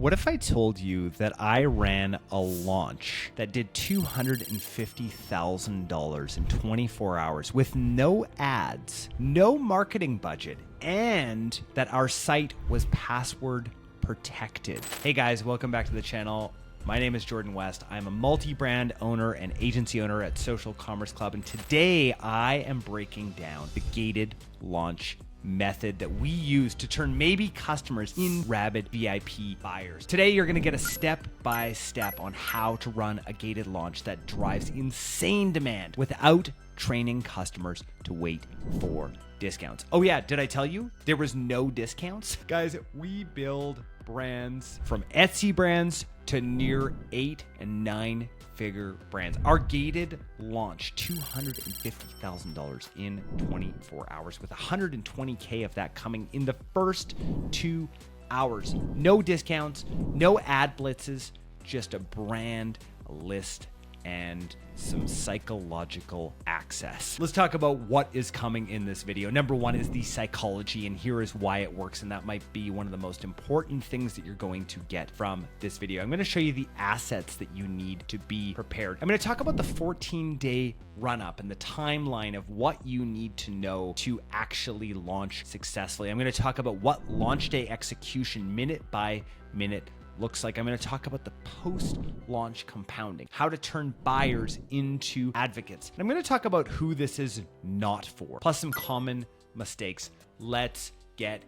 What if I told you that I ran a launch that did $250,000 in 24 hours with no ads, no marketing budget, and that our site was password protected? Hey guys, welcome back to the channel. My name is Jordan West. I'm a multi-brand owner and agency owner at Social Commerce Club, and today I am breaking down the gated launch method that we use to turn maybe customers in rabid VIP buyers. Today, you're gonna get a step-by-step on how to run a gated launch that drives insane demand without training customers to wait for discounts. Oh yeah, did I tell you there was no discounts? Guys, we build brands from Etsy brands to near 8 and 9-figure brands. Our gated launch, $250,000 in 24 hours with $120K of that coming in the first 2 hours. No discounts, no ad blitzes, just a brand, a list, and some psychological access. Let's talk about what is coming in this video. Number one is the psychology, and here is why it works, and that might be one of the most important things that you're going to get from this video. I'm going to show you the assets that you need to be prepared. I'm going to talk about the 14-day run-up and the timeline of what you need to know to actually launch successfully. I'm going to talk about what launch day execution minute by minute looks like. I'm going to talk about the post-launch compounding, how to turn buyers into advocates. And I'm going to talk about who this is not for, plus some common mistakes. Let's get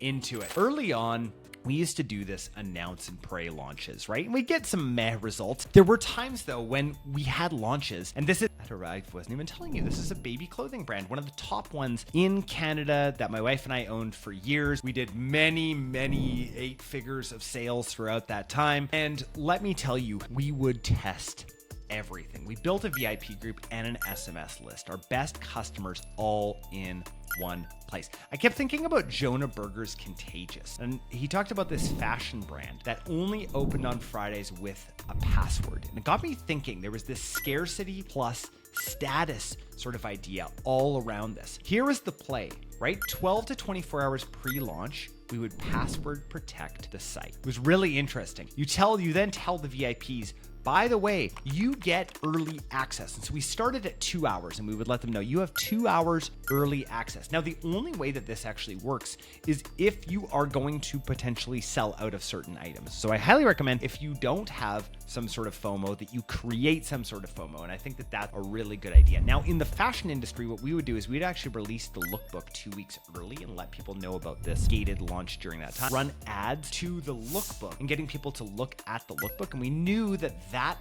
into it. Early on, we used to do this announce and pray launches, right? And we get some meh results. There were times though when we had launches, and this is, I wasn't even telling you, this is a baby clothing brand, one of the top ones in Canada that my wife and I owned for years. We did many 8 figures of sales throughout that time. And let me tell you, we would test everything. We built a VIP group and an SMS list, our best customers all in one place. I kept thinking about Jonah Berger's Contagious, and he talked about this fashion brand that only opened on Fridays with a password. And it got me thinking there was this scarcity plus status sort of idea all around this. Here is the play, right? 12 to 24 hours pre-launch, we would password protect the site. It was really interesting. You then tell the VIPs, by the way, you get early access. And so we started at 2 hours and we would let them know you have 2 hours early access. Now, the only way that this actually works is if you are going to potentially sell out of certain items. So I highly recommend, if you don't have some sort of FOMO, that you create some sort of FOMO. And I think that that's a really good idea. Now, in the fashion industry, what we would do is we'd actually release the lookbook 2 weeks early and let people know about this gated launch during that time. Run ads to the lookbook and getting people to look at the lookbook. And we knew that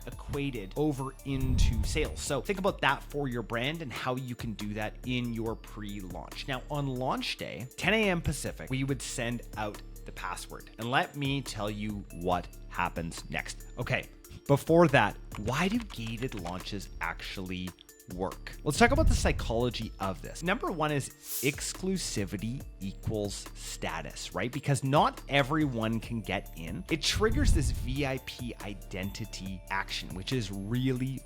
equated over into sales. So think about that for your brand and how you can do that in your pre-launch. Now, on launch day, 10 a.m. Pacific, we would send out the password. And let me tell you what happens next. Okay, before that, why do gated launches actually work? Let's talk about the psychology of this. Number one is exclusivity equals status, right? Because not everyone can get in. It triggers this VIP identity action, which is really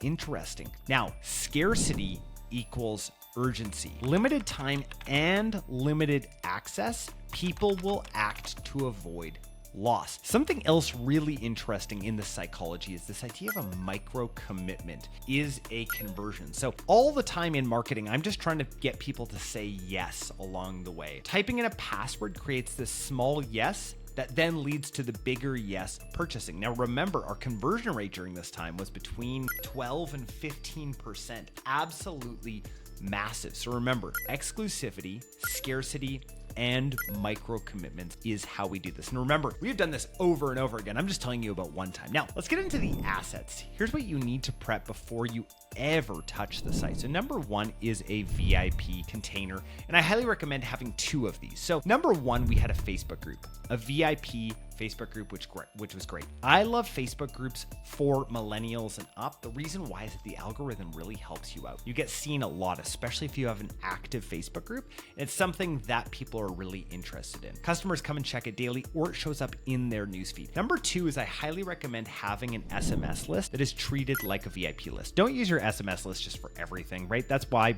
interesting. Now, scarcity equals urgency. Limited time and limited access, people will act to avoid loss. Something else really interesting in the psychology is this idea of a micro commitment is a conversion. So all the time in marketing, I'm just trying to get people to say yes along the way. Typing in a password creates this small yes that then leads to the bigger yes purchasing. Now remember, our conversion rate during this time was between 12 and 15%. Absolutely massive. So remember, exclusivity, scarcity, and micro commitments is how we do this. And remember, we've done this over and over again. I'm just telling you about one time. Now, let's get into the assets. Here's what you need to prep before you ever touch the site. So number one is a VIP container, and I highly recommend having 2 of these. So number one, we had a Facebook group, a VIP Facebook group, which was great. I love Facebook groups for millennials and up. The reason why is that the algorithm really helps you out. You get seen a lot, especially if you have an active Facebook group. It's something that people are really interested in. Customers come and check it daily, or it shows up in their newsfeed. Number 2 is I highly recommend having an SMS list that is treated like a VIP list. Don't use your SMS list just for everything, right? That's why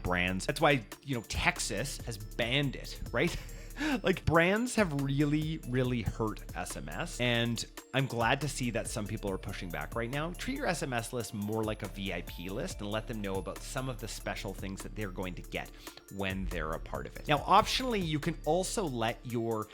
Texas has banned it, right? Like, brands have really, really hurt SMS, and I'm glad to see that some people are pushing back right now. Treat your SMS list more like a VIP list and let them know about some of the special things that they're going to get when they're a part of it. Now, optionally, you can also let your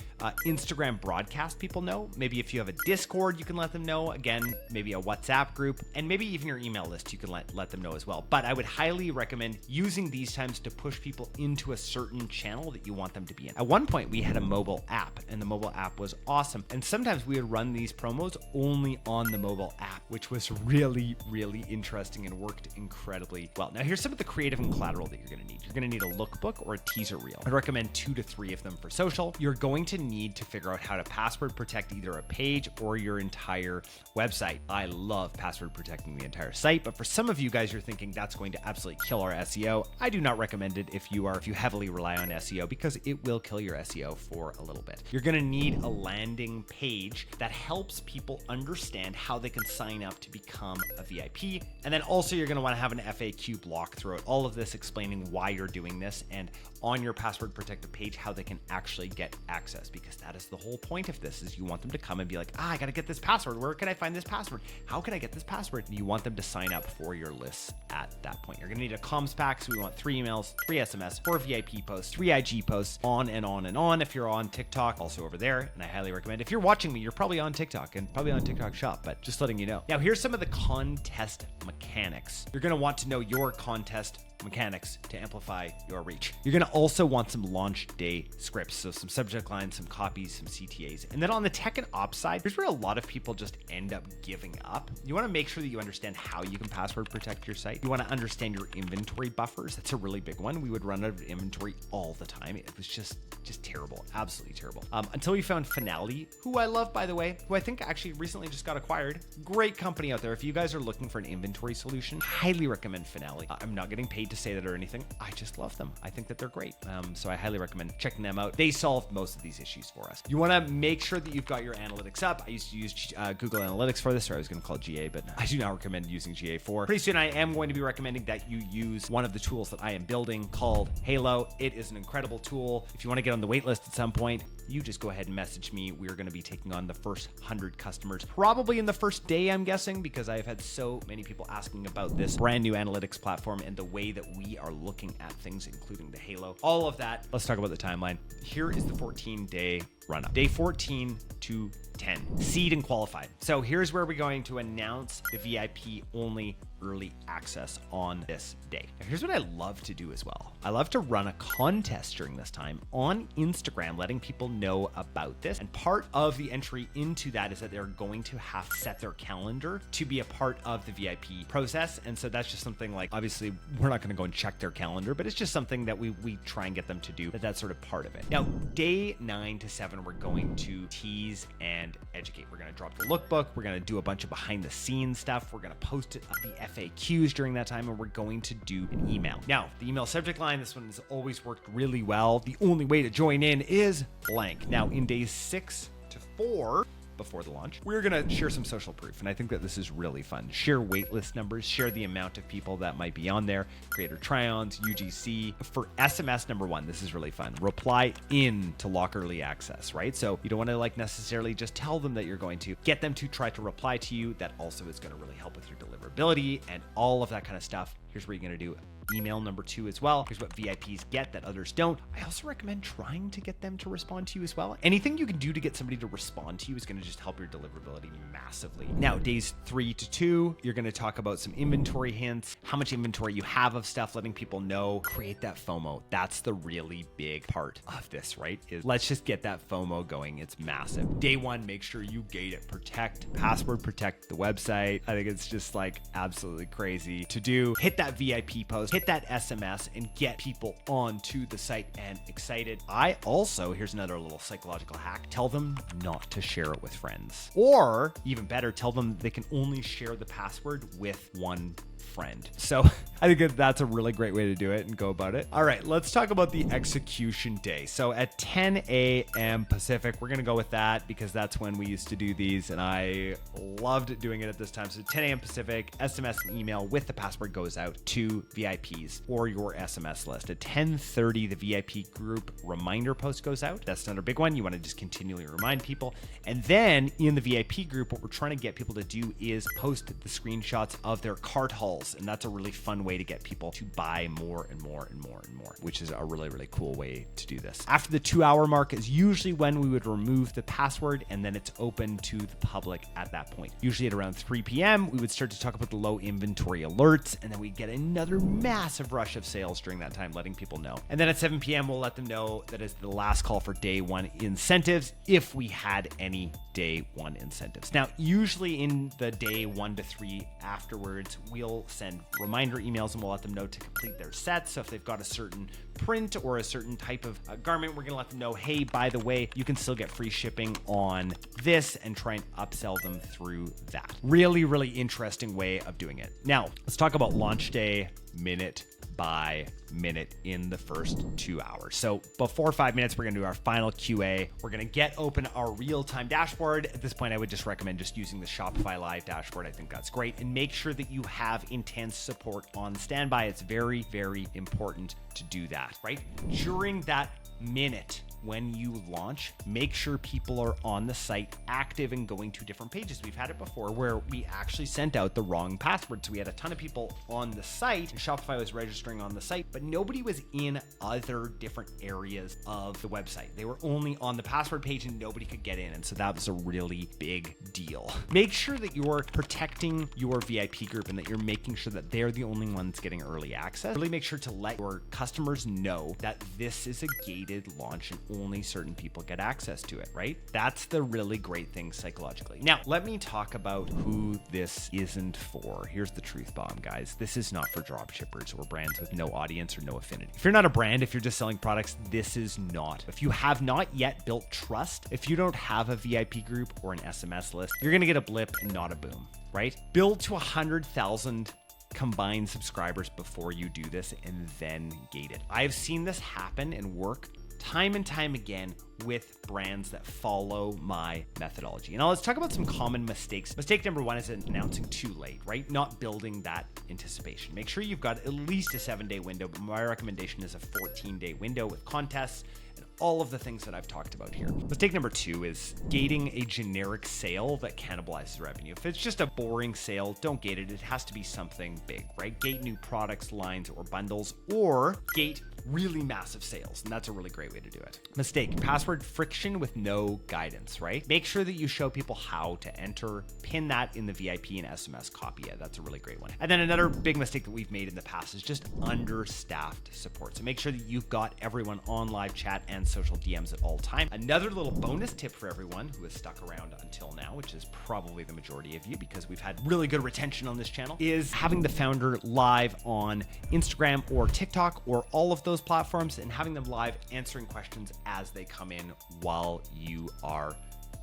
Instagram broadcast people know. Maybe if you have a Discord, you can let them know. Again, maybe a WhatsApp group, and maybe even your email list, you can let them know as well. But I would highly recommend using these times to push people into a certain channel that you want them to be in. At one point, we had a mobile app, and the mobile app was awesome. And sometimes we would run these promos only on the mobile app, which was really, really interesting and worked incredibly well. Now, here's some of the creative and collateral that you're going to need. You're going to need a lookbook or a teaser reel. I'd recommend 2 to 3 of them for social. You're going to need to figure out how to password protect either a page or your entire website. I love password protecting the entire site, but for some of you guys, you're thinking that's going to absolutely kill our SEO. I do not recommend it if you heavily rely on SEO, because it will kill your SEO for a little bit. You're going to need a landing page that helps people understand how they can sign up to become a VIP. And then also you're going to want to have an FAQ block throughout all of this explaining why you're doing this, and on your password protected page how they can actually get access, because that is the whole point of this, is you want them to come and be like, I got to get this password. Where can I find this password? How can I get this password? And you want them to sign up for your lists at that point. You're going to need a comms pack. So we want 3 emails, 3 SMS, 4 VIP posts, 3 IG posts, on and on and on. If you're on TikTok, also over there. And I highly recommend, if you're watching me, you're probably on TikTok and probably on TikTok Shop, but just letting you know. Now, here's some of the contest mechanics. You're going to want to know your contest mechanics to amplify your reach. You're going to also want some launch day scripts, so some subject lines, some copies, some CTAs. And then on the tech and ops side, here's where a lot of people just end up giving up. You want to make sure that you understand how you can password protect your site. You want to understand your inventory buffers. That's a really big one. We would run out of inventory all the time. It was just terrible, absolutely terrible. Until we found Finale, who I love, by the way, who I think actually recently just got acquired. Great company out there. If you guys are looking for an inventory solution, highly recommend Finale. I'm not getting paid to say that or anything. I just love them. I think that they're great. So I highly recommend checking them out. They solved most of these issues for us. You want to make sure that you've got your analytics up. I used to use Google Analytics for this, or I was going to call it GA, but I do not recommend using GA for. Pretty soon I am going to be recommending that you use one of the tools that I am building called Halo. It is an incredible tool. If you want to get on the wait list at some point, you just go ahead and message me. We're going to be taking on the first 100 customers, probably in the first day, I'm guessing, because I've had so many people asking about this brand new analytics platform and the way that we are looking at things, including the Halo, all of that. Let's talk about the timeline. Here is the 14-day run-up. Day 14 to 10, seed and qualified. So here's where we're going to announce the VIP only early access on this day. Now, here's what I love to do as well. I love to run a contest during this time on Instagram, letting people know about this. And part of the entry into that is that they're going to have to set their calendar to be a part of the VIP process. And so that's just something like, obviously, we're not going to go and check their calendar, but it's just something that we try and get them to do. That's sort of part of it. Now, day 9 to 7, we're going to tease and educate. We're going to drop the lookbook. We're going to do a bunch of behind the scenes stuff. We're going to post the FAQs during that time, and we're going to do an email. Now, the email subject line, this one has always worked really well. The only way to join in is blank. Now, in days 6 to 4, before the launch, we're going to share some social proof. And I think that this is really fun. Share waitlist numbers, share the amount of people that might be on there, creator try-ons, UGC. For SMS number 1, this is really fun. Reply in to lock early access, right? So you don't want to necessarily just tell them that you're going to get them to try to reply to you. That also is going to really help with your deliverability and all of that kind of stuff. Here's what you're going to do. Email number 2 as well. Here's what VIPs get that others don't. I also recommend trying to get them to respond to you as well. Anything you can do to get somebody to respond to you is going to just help your deliverability massively. Now, days 3 to 2, you're going to talk about some inventory hints, how much inventory you have of stuff, letting people know, create that FOMO. That's the really big part of this, right? Is let's just get that FOMO going. It's massive. Day 1, make sure you gate it, protect, password protect the website. I think it's just absolutely crazy to do. Hit that VIP post, hit that SMS, and get people onto the site and excited. I also, here's another little psychological hack, tell them not to share it with friends. Or even better, tell them they can only share the password with one friend. So I think that's a really great way to do it and go about it. All right, let's talk about the execution day. So at 10 a.m. Pacific, we're going to go with that because that's when we used to do these and I loved doing it at this time. So 10 a.m. Pacific, SMS and email with the password goes out to VIPs or your SMS list. At 10:30, the VIP group reminder post goes out. That's another big one. You want to just continually remind people. And then in the VIP group, what we're trying to get people to do is post the screenshots of their cart hauls. And that's a really fun way to get people to buy more and more and more and more, which is a really, really cool way to do this. After the 2-hour mark is usually when we would remove the password and then it's open to the public at that point. Usually at around 3 p.m., we would start to talk about the low inventory alerts and then we get another massive rush of sales during that time, letting people know. And then at 7 p.m., we'll let them know that it's the last call for day one incentives if we had any day one incentives. Now, usually in the day 1 to 3 afterwards, we'll send reminder emails and we'll let them know to complete their sets. So if they've got a certain print or a certain type of garment, we're gonna let them know, hey, by the way, you can still get free shipping on this and try and upsell them through that. Really, really interesting way of doing it. Now, let's talk about launch day minute by minute in the first 2 hours. So before 5 minutes, we're gonna do our final QA. We're gonna get open our real-time dashboard. At this point, I would just recommend just using the Shopify Live dashboard. I think that's great. And make sure that you have intense support on standby. It's very, very important to do that, right? During that minute, when you launch, make sure people are on the site active and going to different pages. We've had it before where we actually sent out the wrong password. So we had a ton of people on the site and Shopify was registering on the site, but nobody was in other different areas of the website. They were only on the password page and nobody could get in. And so that was a really big deal. Make sure that you're protecting your VIP group and that you're making sure that they're the only ones getting early access. Really make sure to let your customers know that this is a gated launch and only certain people get access to it, right? That's the really great thing psychologically. Now, let me talk about who this isn't for. Here's the truth bomb, guys. This is not for dropshippers or brands with no audience or no affinity. If you're not a brand, if you're just selling products, this is not. If you have not yet built trust, if you don't have a VIP group or an SMS list, you're gonna get a blip and not a boom, right? Build to 100,000 combined subscribers before you do this and then gate it. I've seen this happen and work time and time again with brands that follow my methodology. And let's talk about some common mistakes. Mistake number 1 is announcing too late, right? Not building that anticipation. Make sure you've got at least a 7-day window, but my recommendation is a 14-day window with contests and all of the things that I've talked about here. Mistake number 2 is gating a generic sale that cannibalizes revenue. If it's just a boring sale, don't gate it. It has to be something big, right? Gate new products, lines, or bundles, or gate really massive sales. And that's a really great way to do it. Mistake, password friction with no guidance, right? Make sure that you show people how to enter, pin that in the VIP and SMS copy. Yeah, that's a really great one. And then another big mistake that we've made in the past is just understaffed support. So make sure that you've got everyone on live chat and social DMs at all time. Another little bonus tip for everyone who has stuck around until now, which is probably the majority of you because we've had really good retention on this channel, is having the founder live on Instagram or TikTok or all of those platforms and having them live answering questions as they come in while you are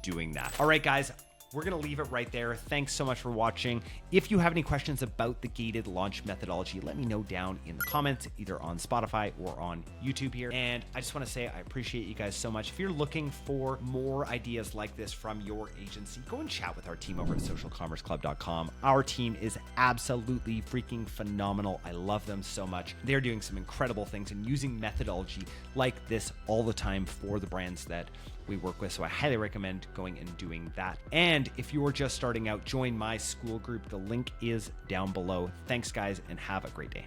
doing that. All right, guys. We're going to leave it right there. Thanks so much for watching. If you have any questions about the gated launch methodology, let me know down in the comments, either on Spotify or on YouTube here. And I just want to say I appreciate you guys so much. If you're looking for more ideas like this from your agency, go and chat with our team over at socialcommerceclub.com. Our team is absolutely freaking phenomenal. I love them so much. They're doing some incredible things and using methodology like this all the time for the brands that we work with. So I highly recommend going and doing that. And if you're just starting out, join my school group. The link is down below. Thanks, guys, and have a great day.